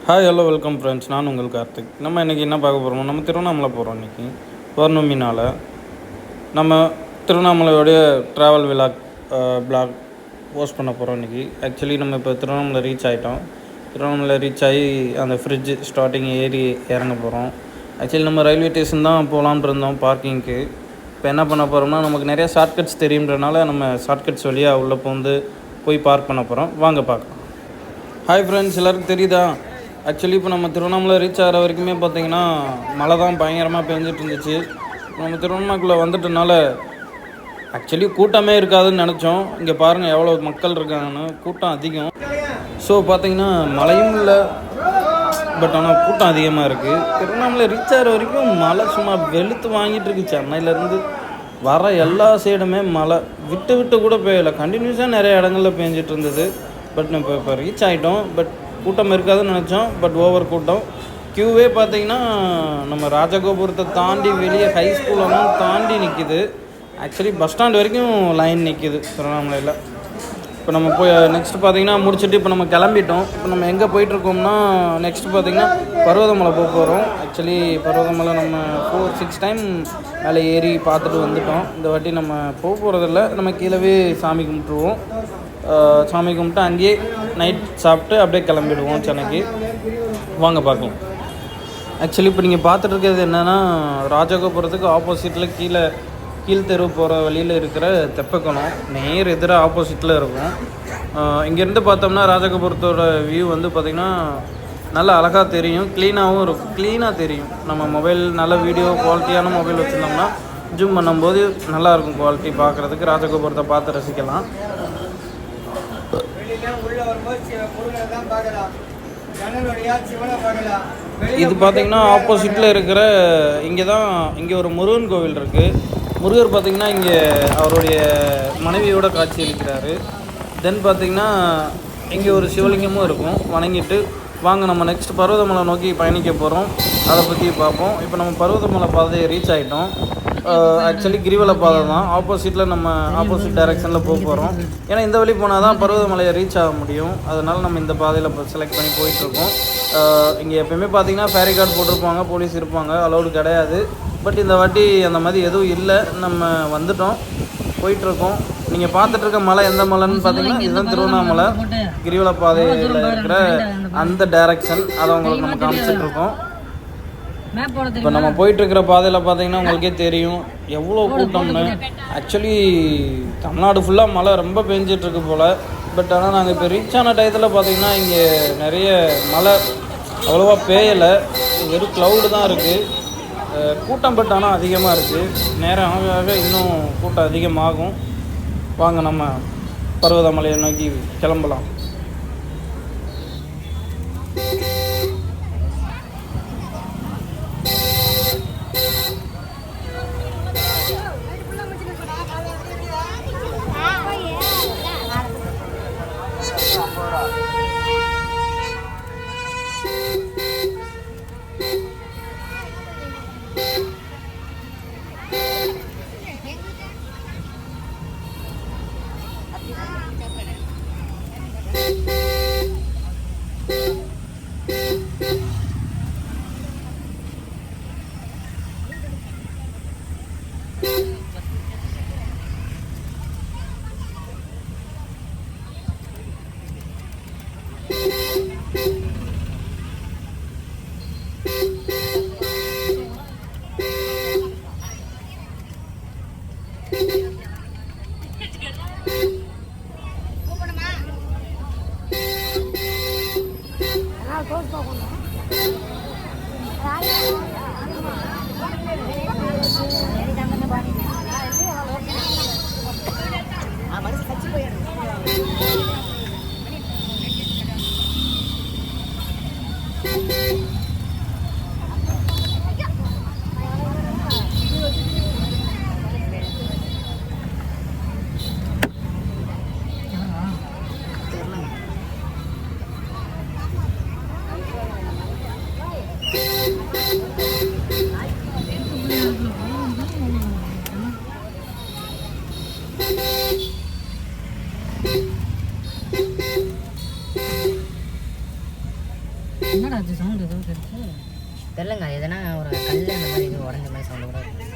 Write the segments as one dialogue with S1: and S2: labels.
S1: Hi hello welcome friends. நான் உங்கள் கார்த்திக். நம்ம இன்றைக்கி என்ன பார்க்க போகிறோம், நம்ம திருவண்ணாமலை போகிறோம். இன்றைக்கி பௌர்ணமினால் நம்ம திருவண்ணாமலையோடைய ட்ராவல் பிளாக் போஸ்ட் பண்ண போகிறோம். இன்றைக்கி ஆக்சுவலி நம்ம இப்போ திருவண்ணாமலை ரீச் ஆகிட்டோம். திருவண்ணாமலை ரீச் ஆகி அந்த ஃப்ரிட்ஜ் ஸ்டார்டிங் ஏறி இறங்க போகிறோம். ஆக்சுவலி நம்ம ரயில்வே ஸ்டேஷன் தான் போகலான்னு இருந்தோம் பார்க்கிங்க்கு. இப்போ என்ன பண்ண போகிறோம்னா, நமக்கு நிறையா ஷார்ட்கட்ஸ் தெரியுன்றனால நம்ம ஷார்ட்கட்ஸ் வழியாக உள்ளே போய் பார்க் பண்ண போகிறோம். வாங்க பார்க்கலாம். ஹாய் ஃப்ரெண்ட்ஸ், எல்லாருக்கும் தெரியுதா? ஆக்சுவலி இப்போ நம்ம திருவண்ணாமலை ரீச் ஆகிற வரைக்குமே பார்த்திங்கன்னா மழை தான் பயங்கரமாக பெஞ்சிட்டு இருந்துச்சு. நம்ம திருவண்ணாமலைக்குள்ளே வந்துட்டனால ஆக்சுவலி கூட்டமே இருக்காதுன்னு நினச்சோம். இங்கே பாருங்கள் எவ்வளோ மக்கள் இருக்காங்கன்னு, கூட்டம் அதிகம். ஸோ பார்த்திங்கன்னா மழையும் இல்லை, பட் ஆனால் கூட்டம் அதிகமாக இருக்குது. திருவண்ணாமலை ரீச் ஆகிற வரைக்கும் மழை சும்மா வெளுத்து வாங்கிட்டு இருக்கு. சென்னையிலேருந்து வர எல்லா சைடுமே மழை விட்டு விட்டு கூட பெய்யலை, கண்டினியூஸாக நிறைய இடங்களில் பேஞ்சிட்டு இருந்தது. பட் நம்ம இப்போ ரீச் ஆகிட்டோம். பட் கூட்டம் இருக்காதுன்னு நினச்சோம், பட் ஓவர் கூட்டம். க்யூவே பார்த்திங்கன்னா நம்ம ராஜகோபுரத்தை தாண்டி வெளியே ஹை ஸ்கூலெல்லாம் தாண்டி நிற்கிது. ஆக்சுவலி பஸ் ஸ்டாண்ட் வரைக்கும் லைன் நிற்கிது திருவண்ணாமலையில். இப்போ நம்ம போய் நெக்ஸ்ட் பார்த்திங்கன்னா முடிச்சுட்டு இப்போ நம்ம கிளம்பிட்டோம். இப்போ நம்ம எங்கே போயிட்டுருக்கோம்னா, நெக்ஸ்ட் பார்த்திங்கன்னா பர்வதமலை போக போகிறோம். ஆக்சுவலி பர்வதமலை நம்ம 4-6 டைம் மேலே ஏறி பார்த்துட்டு வந்துட்டோம். இந்த வாட்டி நம்ம போக போகிறதில்ல, நம்ம கீழவே சாமி கும்பிட்ருவோம். சாமி கும்பிட்டு அங்கேயே நைட் சாப்பிட்டு அப்படியே கிளம்பிடுவோம் சென்னைக்கு. வாங்க பார்க்கலாம். ஆக்சுவலி இப்போ நீங்கள் பார்த்துட்டு இருக்கிறது என்னென்னா, ராஜகோபுரத்துக்கு ஆப்போசிட்டில் கீழ்த்தெரு போகிற வழியில் இருக்கிற தெப்பக்குளம் நேர் எதிராக ஆப்போசிட்டில் இருக்கும். இங்கேருந்து பார்த்தோம்னா ராஜகோபுரத்தோட வியூ வந்து பார்த்திங்கன்னா நல்லா அழகாக தெரியும், க்ளீனாகவும் இருக்கும், க்ளீனாக தெரியும். நம்ம மொபைல் நல்ல வீடியோ குவாலிட்டியான மொபைல் வச்சுருந்தோம்னா ஜூம் பண்ணும்போது நல்லாயிருக்கும் குவாலிட்டி பார்க்குறதுக்கு. ராஜகோபுரத்தை பார்த்து ரசிக்கலாம். இது பார்த்திங்கன்னா ஆப்போசிட்டில் இருக்கிற இங்கே ஒரு முருகன் கோவில் இருக்குது. முருகர் பார்த்திங்கன்னா இங்கே அவருடைய மனைவியோட காட்சி அளிக்கிறாரு. தென் பார்த்திங்கன்னா இங்கே ஒரு சிவலிங்கமும் இருக்கும். வணங்கிட்டு வாங்க நம்ம நெக்ஸ்ட் பர்வதமலை நோக்கி பயணிக்க போகிறோம். அதை பற்றி பார்ப்போம். இப்போ நம்ம பர்வதமலை பாதையை ரீச் ஆகிட்டோம். ஆக்சுவலி கிரிவல பாதை தான். நம்ம ஆப்போசிட் டைரெக்ஷனில் போக போகிறோம். ஏன்னா இந்த வழி போனால் தான் பர்வதமலையை ரீச் ஆக முடியும். அதனால் நம்ம இந்த பாதையில் இப்போ செலக்ட் பண்ணி போயிட்டுருக்கோம். இங்கே எப்போயுமே பார்த்திங்கன்னா ஃபேரி கார்டு போட்டிருப்பாங்க, போலீஸ் இருப்பாங்க, அலௌடு கிடையாது. பட் இந்த வாட்டி அந்த மாதிரி எதுவும் இல்லை. நம்ம வந்துட்டோம், போயிட்டுருக்கோம். நீங்கள் பார்த்துட்ருக்க மலை எந்த மலைன்னு பார்த்தீங்கன்னா இதுதான் திருவண்ணாமலை கிரிவல பாதையில் இருக்கிற அந்த டைரக்ஷன். அதை உங்களுக்கு நம்ம காமிச்சிட்ருக்கோம். இப்போ நம்ம போயிட்டுருக்கிற பாதையில் பார்த்தீங்கன்னா உங்களுக்கே தெரியும் எவ்வளோ கூட்டம்னு. ஆக்சுவலி தமிழ்நாடு ஃபுல்லாக மழை ரொம்ப பெஞ்சிட்ருக்கு போல். பட் ஆனால் நாங்கள் இப்போ ரீச் ஆன டயத்தில் பார்த்தீங்கன்னா இங்கே நிறைய மழை அவ்வளோவா பெய்யலை, வெறும் க்ளவுடு தான் இருக்குது. கூட்டம் பட் ஆனால் அதிகமாக இருக்குது. நேரம் ஆக ஆக இன்னும் கூட்டம் அதிகமாகும். வாங்க நம்ம பர்வதமலையை நோக்கி கிளம்பலாம்.
S2: என்னடா அது சவுண்ட் ஏதோ தெரிஞ்சு தெரிலங்க. எதனா ஒரு கல் அந்த மாதிரி இது உடஞ்ச மாதிரி சவுண்டு கூட இருக்கு.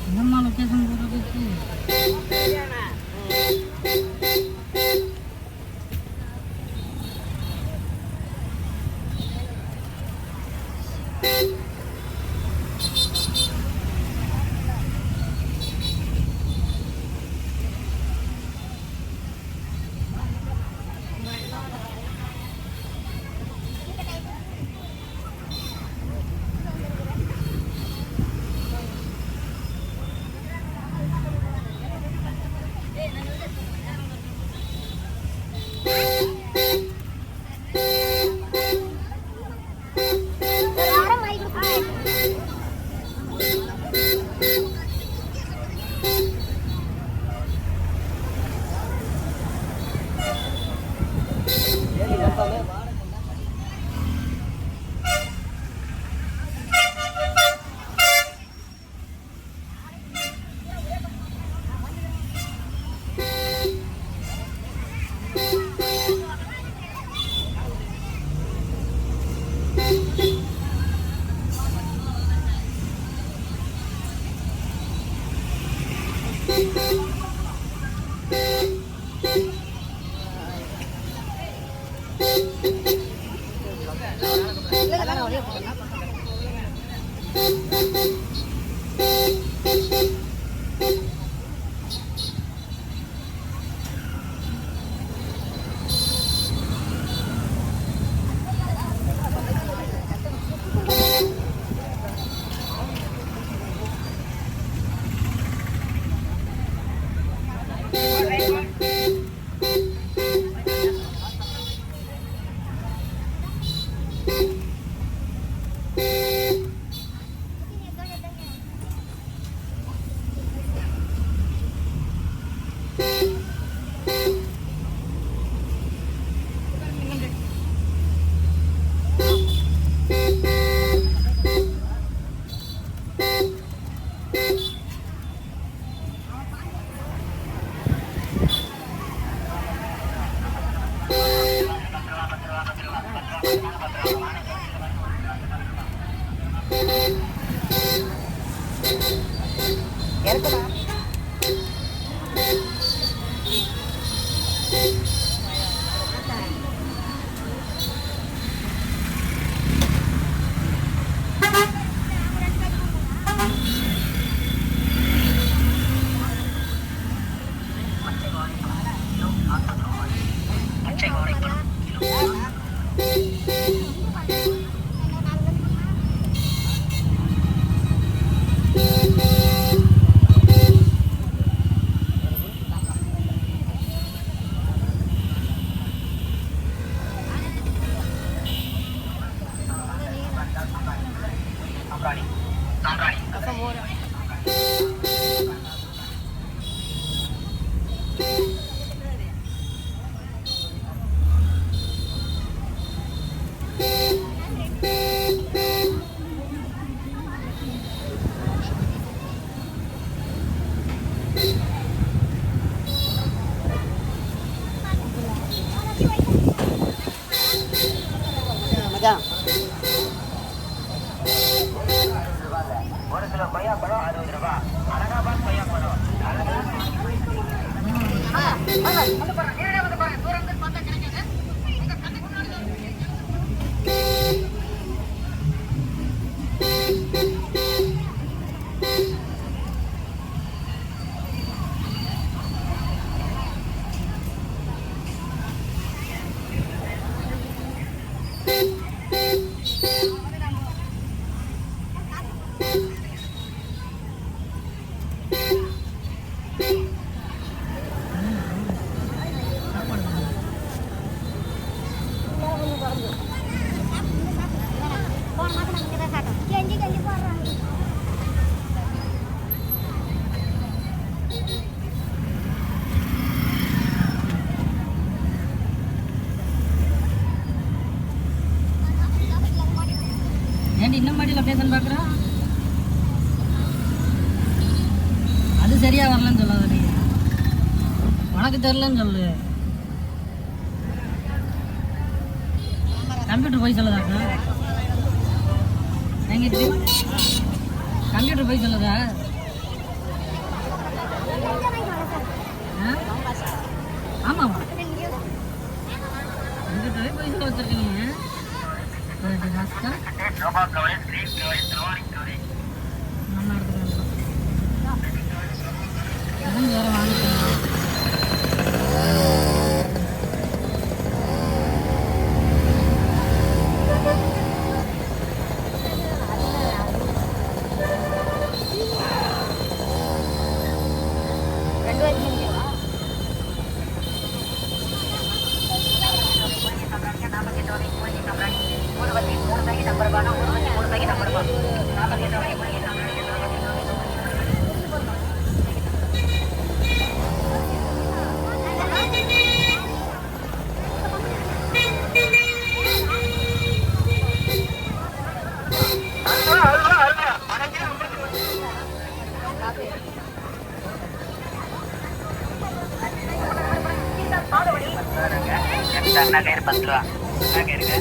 S2: என்னம்மா லொக்கேஷன் போடுறதுக்கு
S3: ஒரு கிலோ கொய்யாப்பழம் 60 ரூபா. அலகாபாத் கொய்யாப்பழம்
S2: சரியா வரலன்னு சொல்லாத நீ. உனக்கு தெரியலன்னு சொல்லு. கம்ப்யூட்டர் போய் சொல்லுதாக்கா? எங்கிட்டு கம்ப்யூட்டர் போய் சொல்லுதா? ஆமாவா? கம்ப்யூட்டரே போய் சொல்ல வச்சிருக்கீங்க. நம்ம எடுத்துக்கலாம். வேற வாங்கிக்கலாம்.
S3: நகர் 10 ரூபா நகருக்கு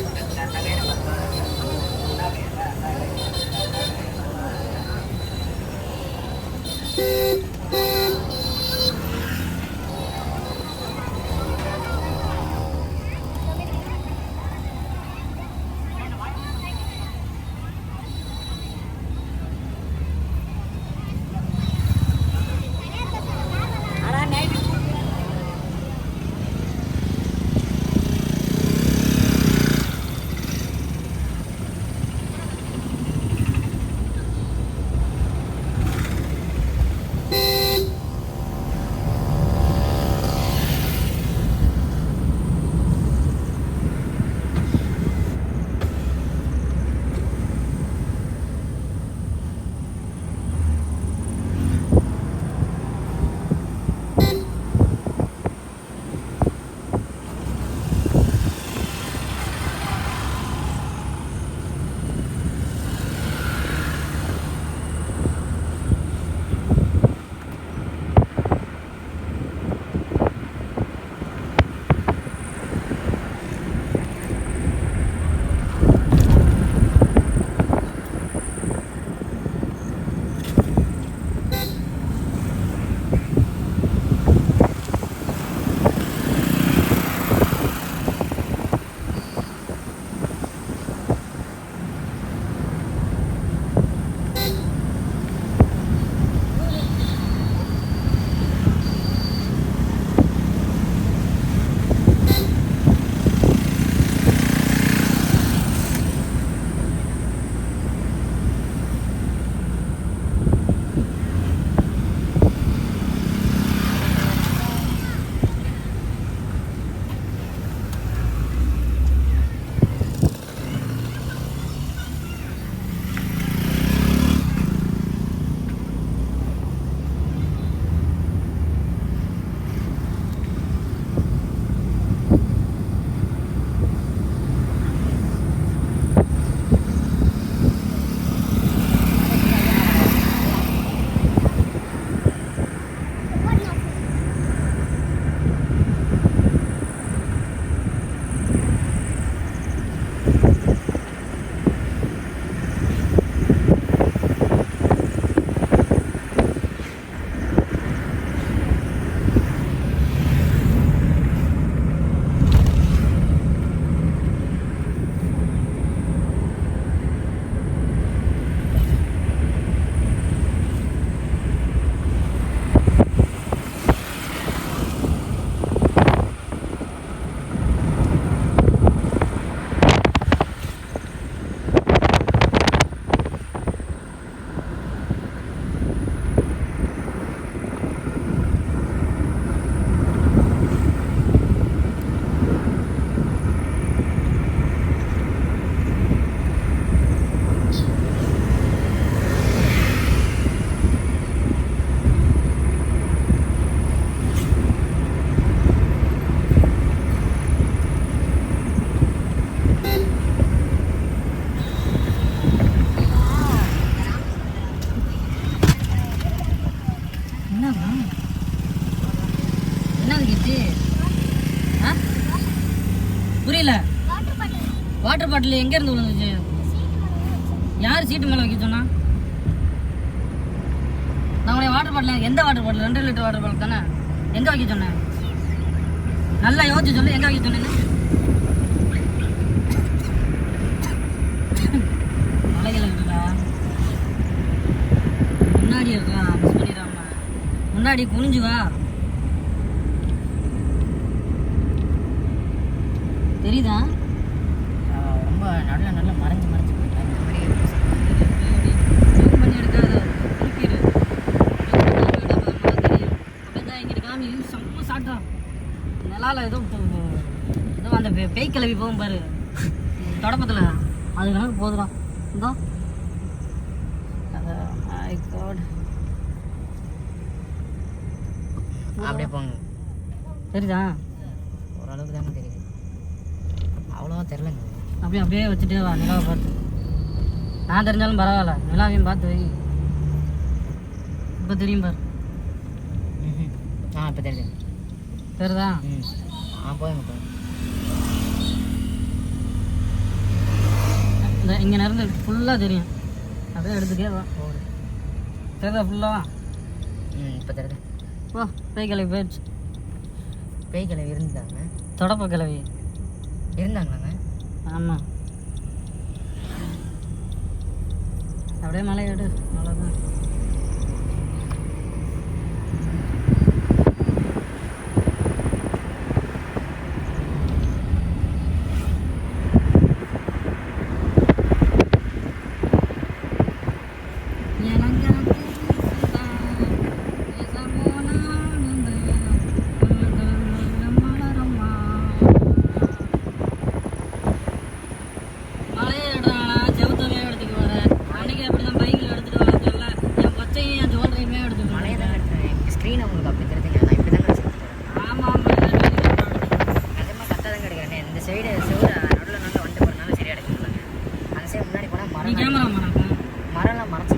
S2: என்னது கிச்சு? ஆ புரியல. வாட்டர் பாட்டில் எங்க இருந்து விழுந்துச்சு? யார் சீட்டு மேல வைக்க சொன்னா? நான் உடைய வாட்டர் பாட்டில் எந்த water bottle? 2 litre water bottle தானே. எங்க வைக்க சொன்னேன்? நல்லா யோசிச்சு சொல்லு, எங்க வைக்க சொன்னேன்னு. மலைகள் இருக்குடா முன்னாடி இருக்கா, மிஸ் பண்ணிடாம. முன்னாடி குனிஞ்சு வா. தெரியுதா? ரொம்ப நல்லா மறைஞ்சு போயிட்டேன். பண்ணி எடுக்காத குளிக்கிற அப்படிதான் இங்கிட்டு காமி செம்ம சாட்டா. நிலால ஏதோ அந்த பேய் கிளவி போகும் பாரு தொடப்பத்தில், அது கணக்கு போதுடும். இந்தோ அப்படியே போங்க. தெரியுதா? ஓரளவுக்கு தானே தெரியுது, அவ்வளோவா தெரிலங்க. அப்படியே வச்சுட்டே வா. நிலாவை பார்த்து, நான் தெரிஞ்சாலும் பரவாயில்ல, நிலாவையும் பார்த்து வை. இப்போ தெரியும் பாரு. இப்போ தெரியுது. தெரியுதா? போய் இந்த இங்கே நேரம் ஃபுல்லாக தெரியும். அப்படியே எடுத்துக்கே வா. தெரியுதா ஃபுல்லாக? இப்போ தெரியுது. ஓ பேய் கிளவி போயிடுச்சு. பேய் கிளவி இருந்தாங்க, தொடப்ப கிளவி இருந்தாங்களாங்க. ஆமாம், அப்படியே மலை எடு. அவ்வளோதான்.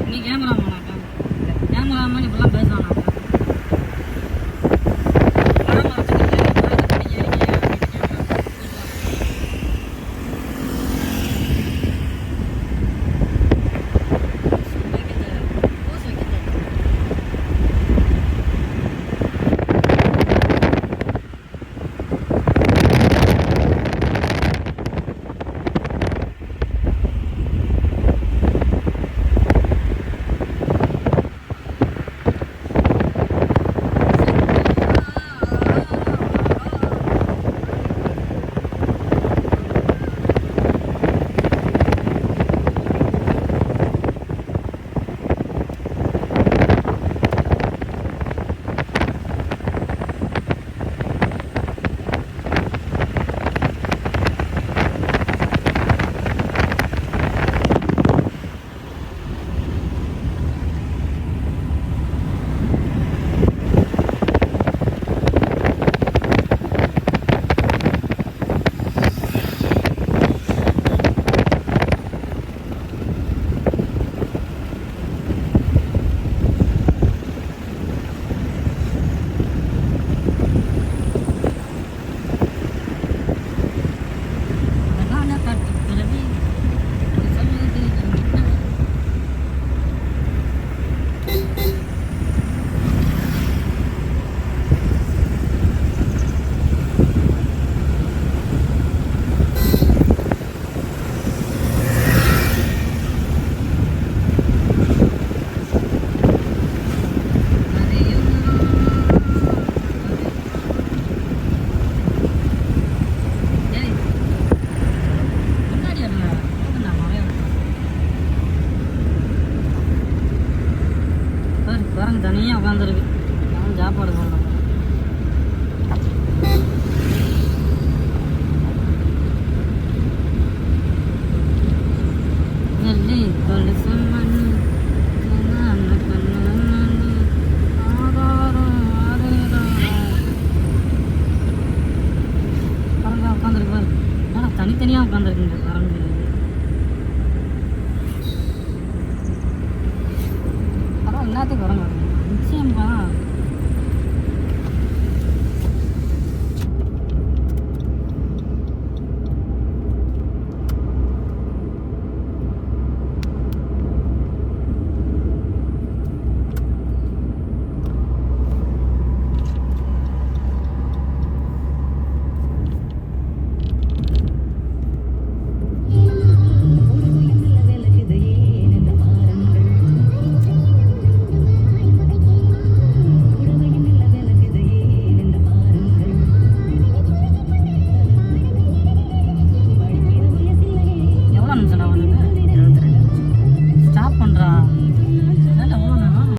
S2: நீ கேமராமேனாக்கா? கேமராமேன் இப்பெல்லாம் பேசுவானா? தனியாக உட்காந்துருக்கு. நான் சாப்பாடு போடணும். உட்காந்துருக்கு பாரு. ஆனால் தனித்தனியாக உட்காந்துருக்குங்க கரண்ட். பரவாயில்ல, எல்லாத்தையும் குரங்கு நிச்சயம்ப்பா.